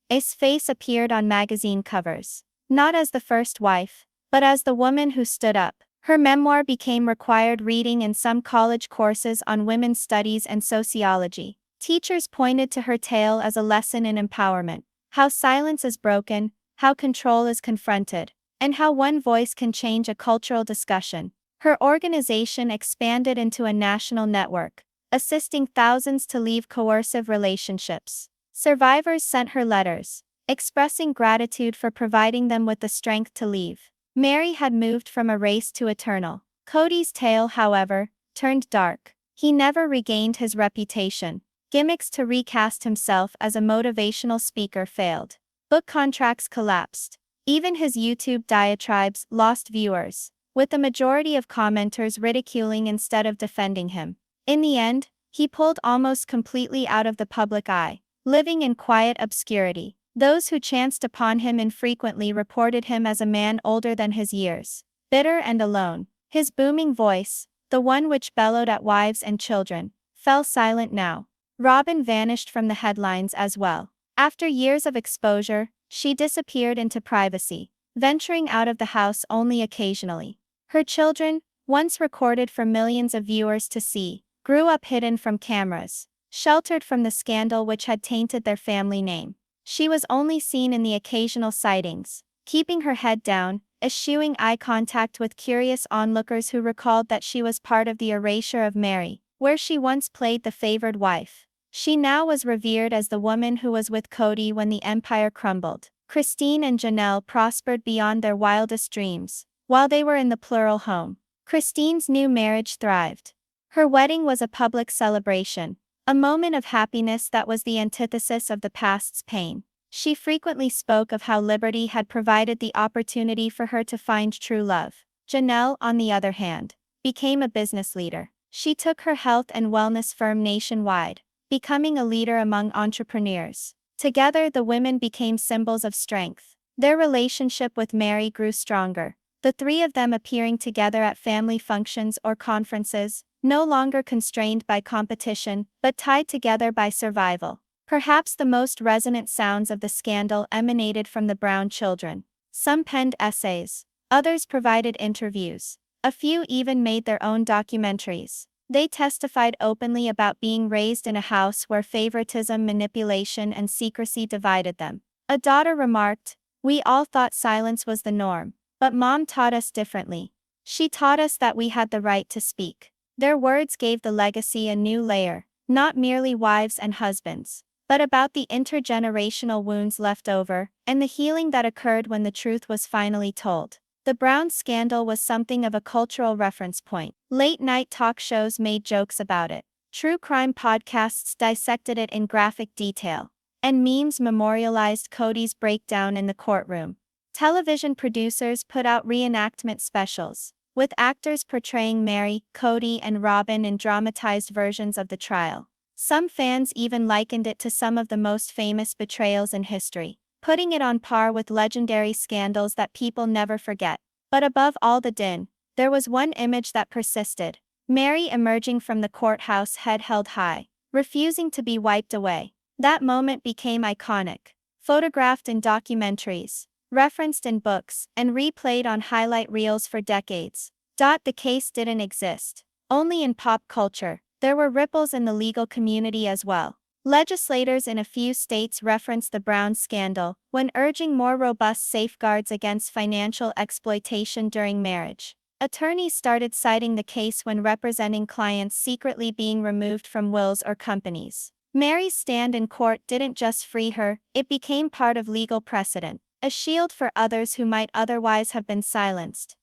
Speaker 1: "A's face appeared on magazine covers. Not as the first wife, but as the woman who stood up." Her memoir became required reading in some college courses on women's studies and sociology. Teachers pointed to her tale as a lesson in empowerment, how silence is broken, how control is confronted, and how one voice can change a cultural discussion. Her organization expanded into a national network, assisting thousands to leave coercive relationships. Survivors sent her letters, expressing gratitude for providing them with the strength to leave. Meri had moved from erased to eternal. Kody's tale, however, turned dark. He never regained his reputation. Gimmicks to recast himself as a motivational speaker failed. Book contracts collapsed. Even his YouTube diatribes lost viewers, with the majority of commenters ridiculing instead of defending him. In the end, he pulled almost completely out of the public eye, living in quiet obscurity. Those who chanced upon him infrequently reported him as a man older than his years, bitter and alone. His booming voice, the one which bellowed at wives and children, fell silent now. Robyn vanished from the headlines as well. After years of exposure, she disappeared into privacy, venturing out of the house only occasionally. Her children, once recorded for millions of viewers to see, grew up hidden from cameras, sheltered from the scandal which had tainted their family name. She was only seen in the occasional sightings, keeping her head down, eschewing eye contact with curious onlookers who recalled that she was part of the erasure of Meri, where she once played the favored wife. She now was revered as the woman who was with Kody when the empire crumbled. Christine and Janelle prospered beyond their wildest dreams, while they were in the plural home. Christine's new marriage thrived. Her wedding was a public celebration, a moment of happiness that was the antithesis of the past's pain. She frequently spoke of how liberty had provided the opportunity for her to find true love. Janelle, on the other hand, became a business leader. She took her health and wellness firm nationwide, becoming a leader among entrepreneurs. Together, the women became symbols of strength. Their relationship with Meri grew stronger, the three of them appearing together at family functions or conferences, no longer constrained by competition, but tied together by survival. Perhaps the most resonant sounds of the scandal emanated from the Brown children. Some penned essays. Others provided interviews. A few even made their own documentaries. They testified openly about being raised in a house where favoritism, manipulation, and secrecy divided them. A daughter remarked, "We all thought silence was the norm, but Mom taught us differently. She taught us that we had the right to speak." Their words gave the legacy a new layer, not merely wives and husbands, but about the intergenerational wounds left over, and the healing that occurred when the truth was finally told. The Brown scandal was something of a cultural reference point. Late-night talk shows made jokes about it. True crime podcasts dissected it in graphic detail. And memes memorialized Kody's breakdown in the courtroom. Television producers put out reenactment specials, with actors portraying Meri, Kody, and Robyn in dramatized versions of the trial. Some fans even likened it to some of the most famous betrayals in history, putting it on par with legendary scandals that people never forget. But above all the din, there was one image that persisted: Meri emerging from the courthouse, head held high, refusing to be wiped away. That moment became iconic, photographed in documentaries, referenced in books, and replayed on highlight reels for decades. The case didn't exist only in pop culture. There were ripples in the legal community as well. Legislators in a few states referenced the Brown scandal when urging more robust safeguards against financial exploitation during marriage. Attorneys started citing the case when representing clients secretly being removed from wills or companies. Meri's stand in court didn't just free her, it became part of legal precedent, a shield for others who might otherwise have been silenced.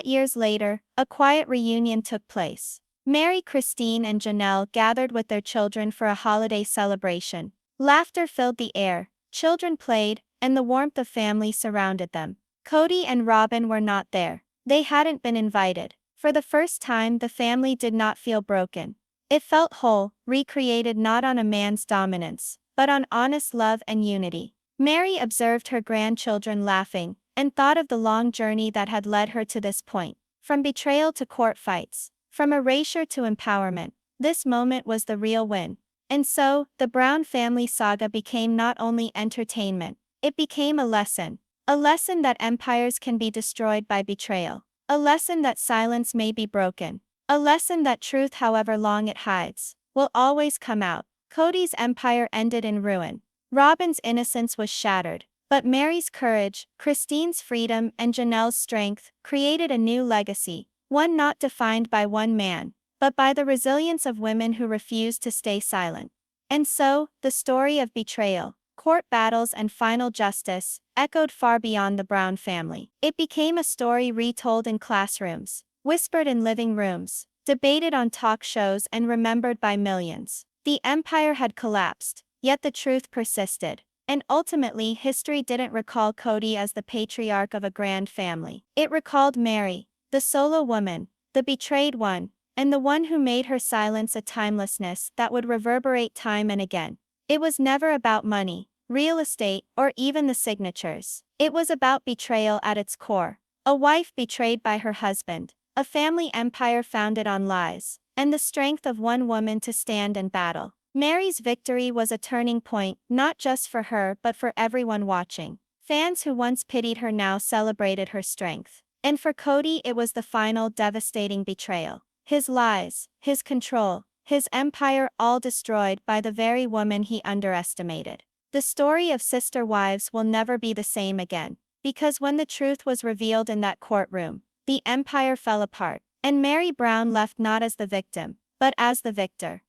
Speaker 1: Years later, a quiet reunion took place. Meri, Christine, and Janelle gathered with their children for a holiday celebration. Laughter filled the air, children played, and the warmth of family surrounded them. Kody and Robyn were not there. They hadn't been invited. For the first time, the family did not feel broken. It felt whole, recreated not on a man's dominance, but on honest love and unity. Meri observed her grandchildren laughing, and thought of the long journey that had led her to this point. From betrayal to court fights, from erasure to empowerment, this moment was the real win. And so, the Brown family saga became not only entertainment, it became a lesson. A lesson that empires can be destroyed by betrayal. A lesson that silence may be broken. A lesson that truth, however long it hides, will always come out. Kody's empire ended in ruin. Robyn's innocence was shattered. But Meri's courage, Christine's freedom, and Janelle's strength created a new legacy. One not defined by one man, but by the resilience of women who refused to stay silent. And so, the story of betrayal, court battles, and final justice echoed far beyond the Brown family. It became a story retold in classrooms, whispered in living rooms, debated on talk shows, and remembered by millions. The empire had collapsed, yet the truth persisted. And ultimately, history didn't recall Kody as the patriarch of a grand family. It recalled Meri, the solo woman, the betrayed one, and the one who made her silence a timelessness that would reverberate time and again. It was never about money, real estate, or even the signatures. It was about betrayal at its core. A wife betrayed by her husband, a family empire founded on lies, and the strength of one woman to stand and battle. Meri's victory was a turning point, not just for her but for everyone watching. Fans who once pitied her now celebrated her strength. And for Kody, it was the final devastating betrayal. His lies, his control, his empire, all destroyed by the very woman he underestimated. The story of sister wives will never be the same again. Because when the truth was revealed in that courtroom, the empire fell apart. And Meri Brown left not as the victim, but as the victor.